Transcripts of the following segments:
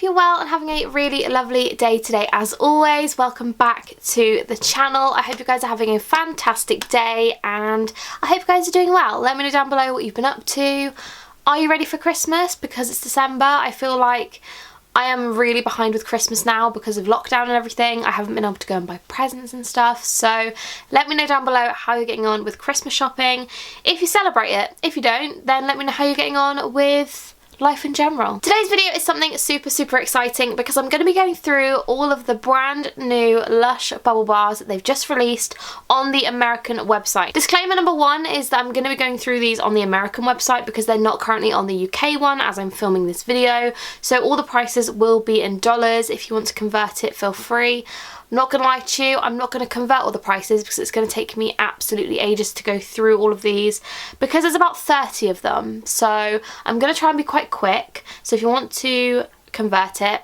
Well, and having a really lovely day today as always. Welcome back to the channel. I hope you guys are having a fantastic day and I hope you guys are doing well. Let me know down below what you've been up to. Are you ready for Christmas? Because it's December. I feel like I am really behind with Christmas now because of lockdown and everything. I haven't been able to go and buy presents and stuff, so let me know down below how you're getting on with Christmas shopping. If you celebrate it. If you don't, then let me know how you're getting on with life in general. Today's video is something super exciting because I'm going to be going through all of the brand new LUSH bubble bars that they've just released on the American website. Disclaimer number one is that I'm going to be going through these on the American website because they're not currently on the UK one as I'm filming this video, so all the prices will be in dollars. If you want to convert it, feel free. I'm not going to lie to you, I'm not going to convert all the prices because it's going to take me absolutely ages to go through all of these because there's about 30 of them. So I'm going to try and be quite quick. So if you want to convert it,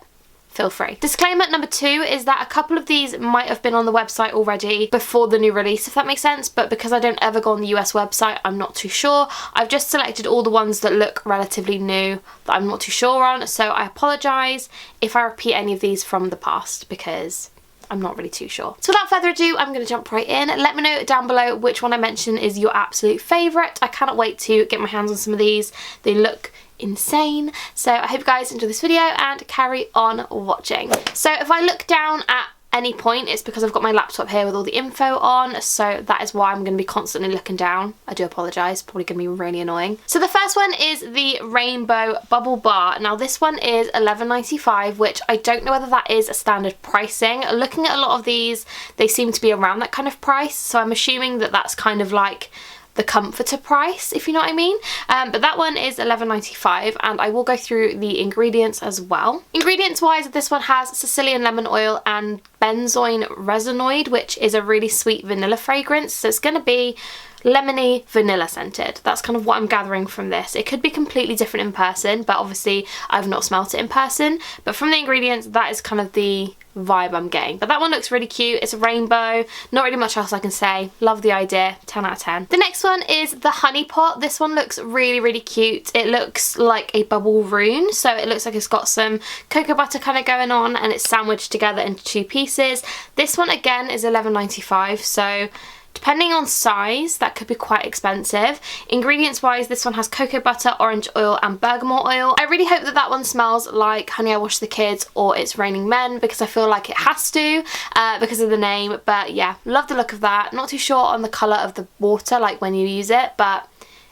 feel free. Disclaimer number two is that a couple of these might have been on the website already before the new release, if that makes sense, but because I don't ever go on the US website, I'm not too sure. I've just selected all the ones that look relatively new that I'm not too sure on, so I apologise if I repeat any of these from the past because I'm not really too sure. So without further ado, I'm going to jump right in. Let me know down below which one I mentioned is your absolute favourite. I cannot wait to get my hands on some of these. They look insane. So I hope you guys enjoy this video and carry on watching. So if I look down at any point, it's because I've got my laptop here with all the info on, so that is why I'm going to be constantly looking down. I do apologise, probably going to be really annoying. So the first one is the Rainbow Bubble Bar. Now this one is $11.95, which I don't know whether that is a standard pricing. Looking at a lot of these, they seem to be around that kind of price, so I'm assuming that that's kind of like the comforter price, if you know what I mean. But that one is $11.95 and I will go through the ingredients as well. Ingredients wise, this one has Sicilian lemon oil and benzoin resinoid, which is a really sweet vanilla fragrance. So it's going to be lemony vanilla scented. That's kind of what I'm gathering from this. It could be completely different in person, but obviously I've not smelt it in person. But from the ingredients, that is kind of the vibe I'm getting. But that one looks really cute. It's a rainbow. Not really much else I can say. Love the idea. 10 out of 10. The next one is the honey pot. This one looks really cute. It looks like a bubble rune, so it looks like it's got some cocoa butter kind of going on and it's sandwiched together into two pieces. This one again is $11.95, so depending on size, that could be quite expensive. Ingredients wise, this one has cocoa butter, orange oil and bergamot oil. I really hope that that one smells like Honey I Washed the Kids or It's Raining Men because I feel like it has to because of the name. But yeah, love the look of that. Not too sure on the colour of the water, like when you use it, but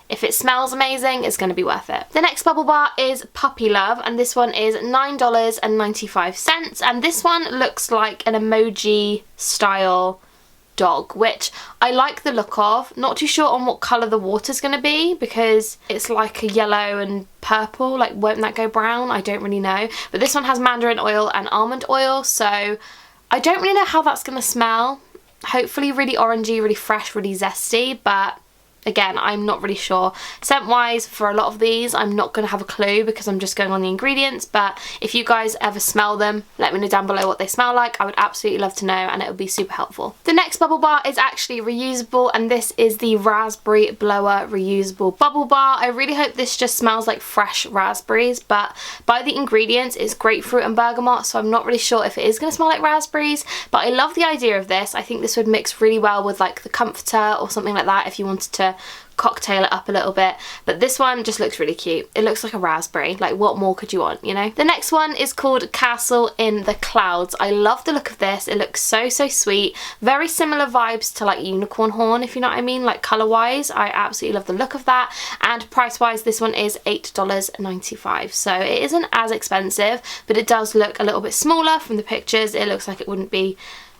if it smells amazing, it's going to be worth it. The next bubble bar is Puppy Love, and this one is $9.95, and this one looks like an emoji style dog, which I like the look of. Not too sure on what colour the water's going to be because it's like a yellow and purple, like won't that go brown? I don't really know. But this one has mandarin oil and almond oil, so I don't really know how that's going to smell. Hopefully really orangey, really fresh, really zesty, but again, I'm not really sure. Scent wise, for a lot of these, I'm not going to have a clue because I'm just going on the ingredients, but if you guys ever smell them, let me know down below what they smell like. I would absolutely love to know and it would be super helpful. The next bubble bar is actually reusable, and this is the Raspberry Blower reusable bubble bar. I really hope this just smells like fresh raspberries, but by the ingredients, it's grapefruit and bergamot, so I'm not really sure if it is going to smell like raspberries, but I love the idea of this. I think this would mix really well with like the comforter or something like that if you wanted to cocktail it up a little bit. But this one just looks really cute. It looks like a raspberry. Like, what more could you want, you know? The next one is called Castle in the Clouds. I love the look of this. It looks so sweet. Very similar vibes to like unicorn horn, if you know what I mean, like colour wise. I absolutely love the look of that. And price wise, this one is $8.95, so it isn't as expensive, but it does look a little bit smaller from the pictures. It looks like it wouldn't be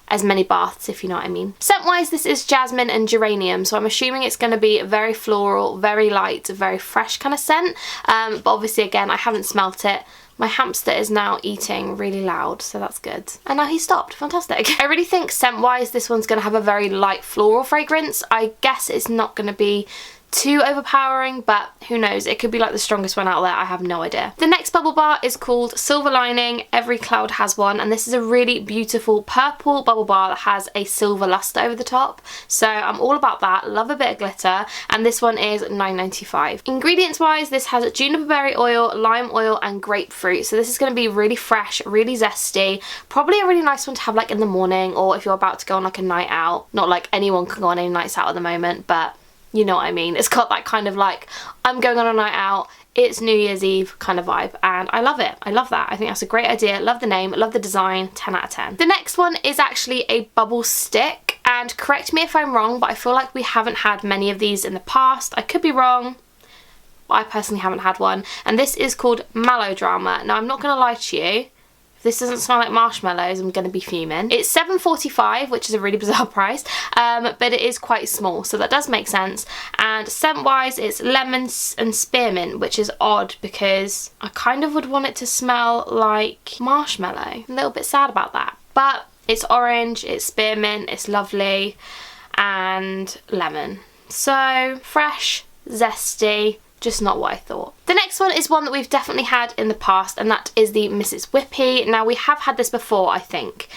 as many baths, if you know what I mean. Scent wise, this is jasmine and geranium, so I'm assuming it's going to be very floral, very light, very fresh kind of scent, but obviously again I haven't smelt it. My hamster is now eating really loud, so that's good. And now he stopped. Fantastic. I really think scent wise this one's going to have a very light floral fragrance. I guess it's not going to be too overpowering, but who knows, it could be like the strongest one out there, I have no idea. The next bubble bar is called Silver Lining. Every cloud has one, and this is a really beautiful purple bubble bar that has a silver luster over the top, so I'm all about that. Love a bit of glitter, and this one is $9.95. Ingredients wise, this has juniper berry oil, lime oil and grapefruit, so this is going to be really fresh, really zesty, probably a really nice one to have like in the morning, or if you're about to go on like a night out. Not like anyone can go on any nights out at the moment, but you know what I mean. It's got that kind of like, I'm going on a night out, it's New Year's Eve kind of vibe, and I love it. I love that. I think that's a great idea. Love the name, love the design, 10 out of 10. The next one is actually a bubble stick, and correct me if I'm wrong, but I feel like we haven't had many of these in the past. I could be wrong, but I personally haven't had one, and this is called Mallow Drama. Now I'm not going to lie to you, if this doesn't smell like marshmallows, I'm going to be fuming. It's $7.45, which is a really bizarre price, but it is quite small, so that does make sense. And scent wise, it's lemon and spearmint, which is odd because I kind of would want it to smell like marshmallow. I'm a little bit sad about that, but it's orange, it's spearmint, it's lovely, and lemon. So fresh, zesty, just not what I thought. The next one is one that we've definitely had in the past, and that is the Mrs. Whippy. Now we have had this before, I think,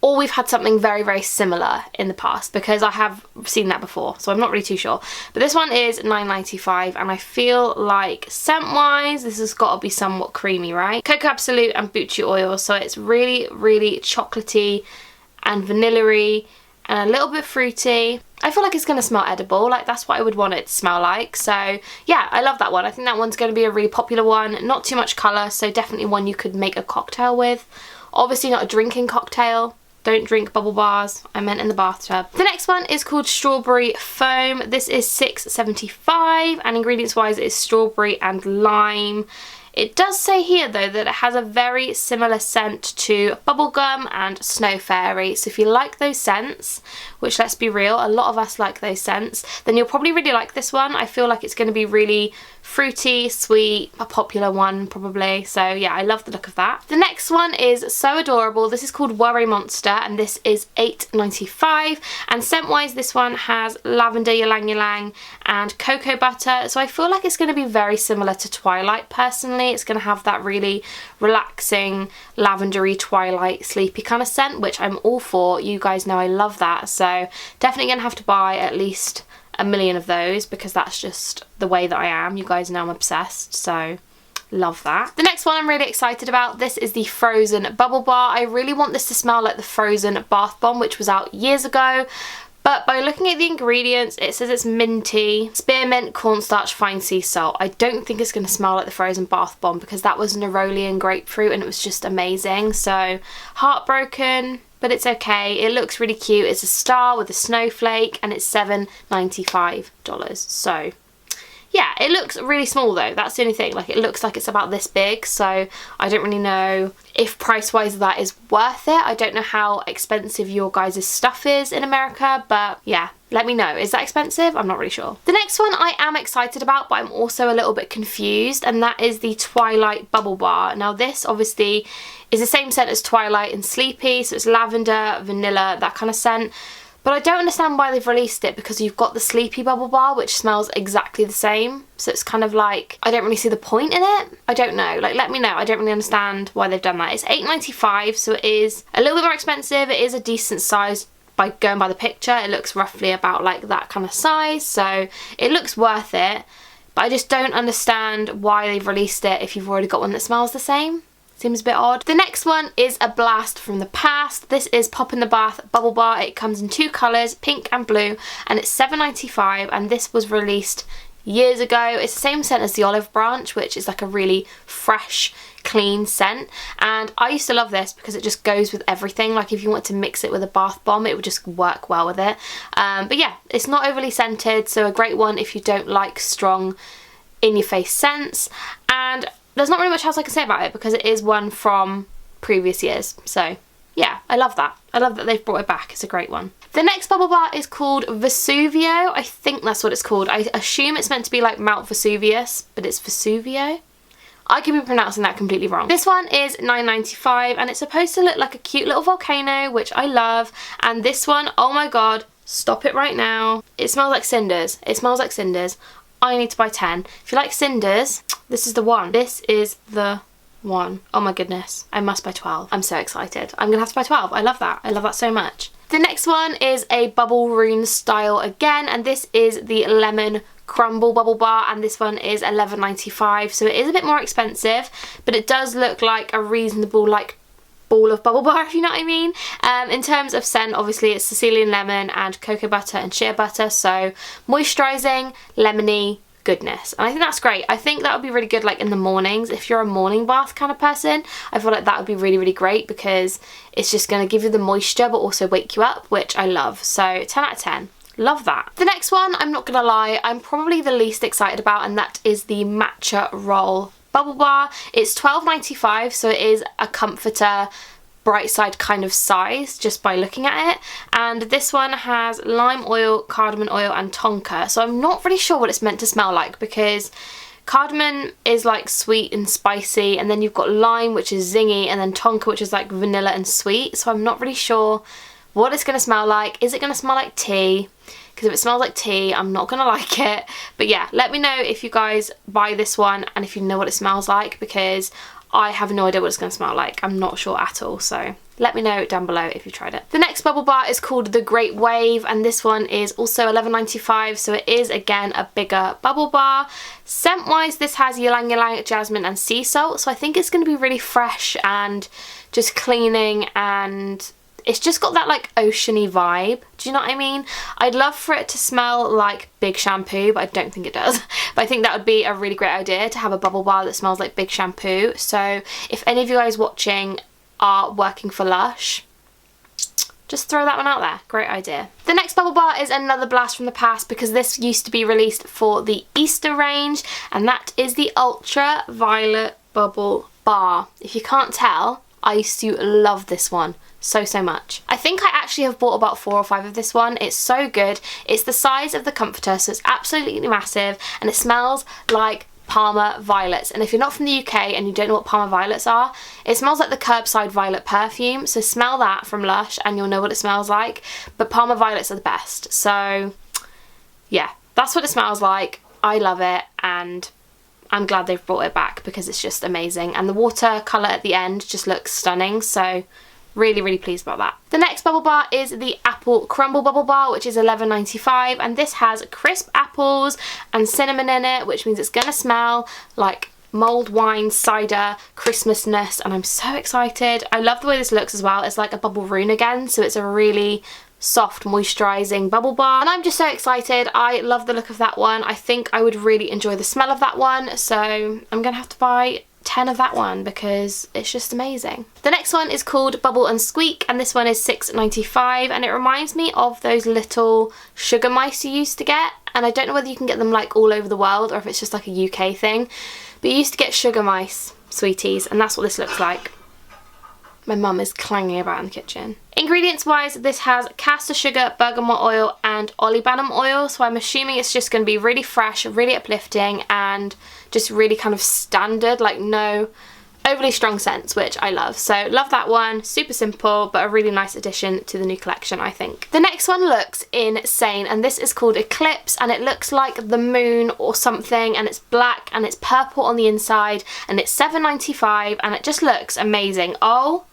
or we've had something very, very similar in the past, because I have seen that before, so I'm not really too sure. But this one is $9.95, and I feel like scent-wise, this has got to be somewhat creamy, right? Cocoa Absolute and Bucci oil, so it's really, really chocolatey and vanilla-y and a little bit fruity. I feel like it's going to smell edible, like that's what I would want it to smell like. So yeah, I love that one. I think that one's going to be a really popular one. Not too much colour, so definitely one you could make a cocktail with. Obviously not a drinking cocktail. Don't drink bubble bars, I meant in the bathtub. The next one is called Strawberry Foam. This is $6.75, and ingredients wise it is strawberry and lime. It does say here though that it has a very similar scent to bubblegum and snow fairy, so if you like those scents, which let's be real, a lot of us like those scents, then you'll probably really like this one. I feel like it's going to be really fruity, sweet, a popular one probably, so yeah, I love the look of that. The next one is so adorable. This is called Worry Monster, and this is $8.95, and scent wise this one has lavender ylang ylang and cocoa butter, so I feel like it's going to be very similar to Twilight personally. It's going to have that really relaxing lavendery Twilight sleepy kind of scent, which I'm all for. You guys know I love that, so definitely going to have to buy at least a million of those, because that's just the way that I am. You guys know I'm obsessed, so love that. The next one I'm really excited about, this is the Frozen Bubble Bar. I really want this to smell like the Frozen Bath Bomb, which was out years ago, but by looking at the ingredients, it says it's minty, spearmint, cornstarch, fine sea salt. I don't think it's going to smell like the Frozen Bath Bomb, because that was neroli and grapefruit and it was just amazing. So heartbroken, but it's okay. It looks really cute. It's a star with a snowflake, and it's $7.95. So yeah, it looks really small though. That's the only thing. Like, it looks like it's about this big, so I don't really know if price-wise that is worth it. I don't know how expensive your guys' stuff is in America, but yeah, let me know. Is that expensive? I'm not really sure. The next one I am excited about, but I'm also a little bit confused, and that is the Twilight Bubble Bar. Now this obviously is the same scent as Twilight and Sleepy, so it's lavender, vanilla, that kind of scent. But I don't understand why they've released it, because you've got the Sleepy Bubble Bar, which smells exactly the same. So it's kind of like, I don't really see the point in it. I don't know. Like, let me know. I don't really understand why they've done that. It's $8.95, so it is a little bit more expensive. It is a decent size by going by the picture. It looks roughly about like that kind of size, so it looks worth it. But I just don't understand why they've released it if you've already got one that smells the same. Seems a bit odd. The next one is a blast from the past. This is Pop in the Bath Bubble Bar. It comes in two colours, pink and blue, and it's $7.95, and this was released years ago. It's the same scent as the Olive Branch, which is like a really fresh, clean scent, and I used to love this because it just goes with everything. Like, if you want to mix it with a bath bomb, it would just work well with it. But yeah, it's not overly scented, so a great one if you don't like strong in-your-face scents. And there's not really much else I can say about it, because it is one from previous years. So yeah, I love that. I love that they've brought it back. It's a great one. The next bubble bar is called Vesuvio. I think that's what it's called. I assume it's meant to be like Mount Vesuvius, but it's Vesuvio. I could be pronouncing that completely wrong. This one is $9.95, and it's supposed to look like a cute little volcano, which I love. And this one, oh my god, Stop it right now. It smells like cinders. It smells like cinders. I need to buy 10. If you like cinders, this is the one. This is the one. Oh my goodness. I must buy 12. I'm so excited. I'm gonna have to buy 12. I love that. I love that so much. The next one is a bubble rune style again, and this is the lemon crumble bubble bar, and this one is $11.95, so it is a bit more expensive, but it does look like a reasonable like ball of bubble bar, if you know what I mean. In terms of scent, obviously it's Sicilian lemon and cocoa butter and shea butter, so moisturising, lemony goodness, and I think that's great. I think that would be really good like in the mornings if you're a morning bath kind of person. I feel like that would be really great because it's just going to give you the moisture but also wake you up, which I love. So 10 out of 10. Love that. The next one, I'm not gonna lie, I'm probably the least excited about, and that is the Matcha Roll bubble bar. It's $12.95, so it is a comforter bright side kind of size just by looking at it, and this one has lime oil, cardamom oil and tonka, so I'm not really sure what it's meant to smell like because cardamom is like sweet and spicy, and then you've got lime which is zingy, and then tonka which is like vanilla and sweet, so I'm not really sure what it's going to smell like. Is it going to smell like tea? Because if it smells like tea, I'm not going to like it. But yeah, let me know if you guys buy this one and if you know what it smells like, because I have no idea what it's going to smell like. I'm not sure at all, so let me know down below if you've tried it. The next bubble bar is called the Great Wave, and this one is also $11.95, so it is again a bigger bubble bar. Scent wise, this has ylang ylang, jasmine and sea salt, so I think it's going to be really fresh and just cleaning, and it's just got that like oceany vibe. Do you know what I mean? I'd love for it to smell like Big Shampoo, but I don't think it does. But I think that would be a really great idea to have a bubble bar that smells like Big Shampoo. So if any of you guys watching are working for Lush, just throw that one out there. Great idea. The next bubble bar is another blast from the past because this used to be released for the Easter range, and that is the Ultra Violet Bubble Bar. If you can't tell, I used to love this one so much. I think I actually have bought about 4 or 5 of this one. It's so good. It's the size of the comforter, so it's absolutely massive, and it smells like Parma violets. And if you're not from the UK and you don't know what Parma violets are, it smells like the Curbside Violet perfume, so smell that from Lush and you'll know what it smells like. But Parma violets are the best, so yeah, that's what it smells like. I love it, and I'm glad they've brought it back because it's just amazing, and the watercolour at the end just looks stunning, so really pleased about that. The next bubble bar is the Apple Crumble Bubble Bar, which is $11.95, and this has crisp apples and cinnamon in it, which means it's gonna smell like mulled wine, cider, Christmasness, and I'm so excited. I love the way this looks as well. It's like a bubble rune again, so it's a really soft moisturising bubble bar, and I'm just so excited. I love the look of that one. I think I would really enjoy the smell of that one, so I'm gonna have to buy 10 of that one because it's just amazing. The next one is called Bubble and Squeak, and this one is $6.95, and it reminds me of those little sugar mice you used to get, and I don't know whether you can get them like all over the world or if it's just like a UK thing, but you used to get sugar mice sweeties, and that's what this looks like. My mum is clanging about in the kitchen. Ingredients wise, this has castor sugar, bergamot oil and olibanum oil, so I'm assuming it's just going to be really fresh, really uplifting, and just really kind of standard, like no overly strong scents, which I love. So love that one. Super simple, but a really nice addition to the new collection, I think. The next one looks insane, and this is called Eclipse, and it looks like the moon or something, and it's black and it's purple on the inside, and it's $7.95, and it just looks amazing. Oh,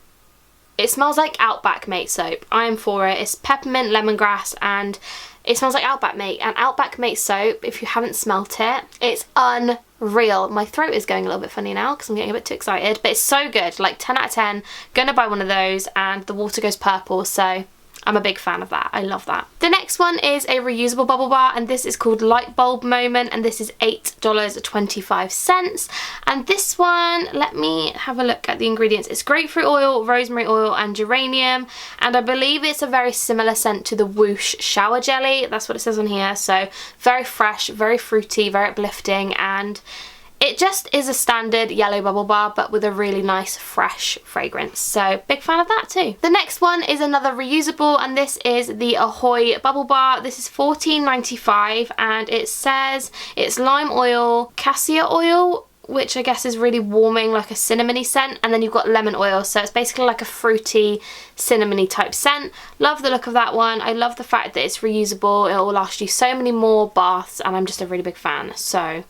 it smells like Outback Mate soap. I am for it. It's peppermint, lemongrass, and it smells like Outback Mate. And Outback Mate soap, if you haven't smelt it, it's unreal. My throat is going a little bit funny now because I'm getting a bit too excited, but it's so good. Like 10 out of 10. Gonna buy one of those, and the water goes purple, so I'm a big fan of that. I love that. The next one is a reusable bubble bar, and this is called Light Bulb Moment, and this is $8.25. And this one, let me have a look at the ingredients. It's grapefruit oil, rosemary oil and geranium, and I believe it's a very similar scent to the Whoosh shower jelly. That's what it says on here. So very fresh, very fruity, very uplifting, and it just is a standard yellow bubble bar, but with a really nice fresh fragrance. So big fan of that too. The next one is another reusable, and this is the Ahoy bubble bar. This is $14.95, and it says it's lime oil, cassia oil, which I guess is really warming, like a cinnamony scent, and then you've got lemon oil, so it's basically like a fruity cinnamony type scent. Love the look of that one. I love the fact that it's reusable. It will last you so many more baths, and I'm just a really big fan. So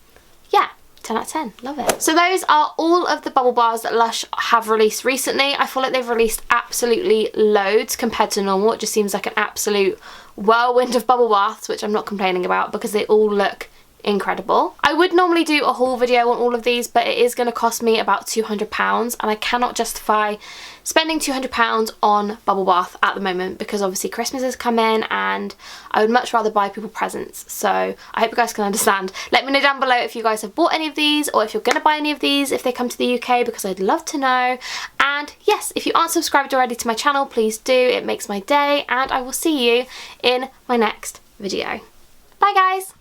yeah, 10 out of 10, love it. So those are all of the bubble bars that Lush have released recently. I feel like they've released absolutely loads compared to normal. It just seems like an absolute whirlwind of bubble baths, which I'm not complaining about because they all look incredible. I would normally do a haul video on all of these, but it is going to cost me about £200, and I cannot justify spending £200 on bubble bath at the moment because obviously Christmas has come in and I would much rather buy people presents. So I hope you guys can understand. Let me know down below if you guys have bought any of these, or if you're going to buy any of these if they come to the UK, because I'd love to know. And yes, if you aren't subscribed already to my channel, please do. It makes my day, and I will see you in my next video. Bye guys!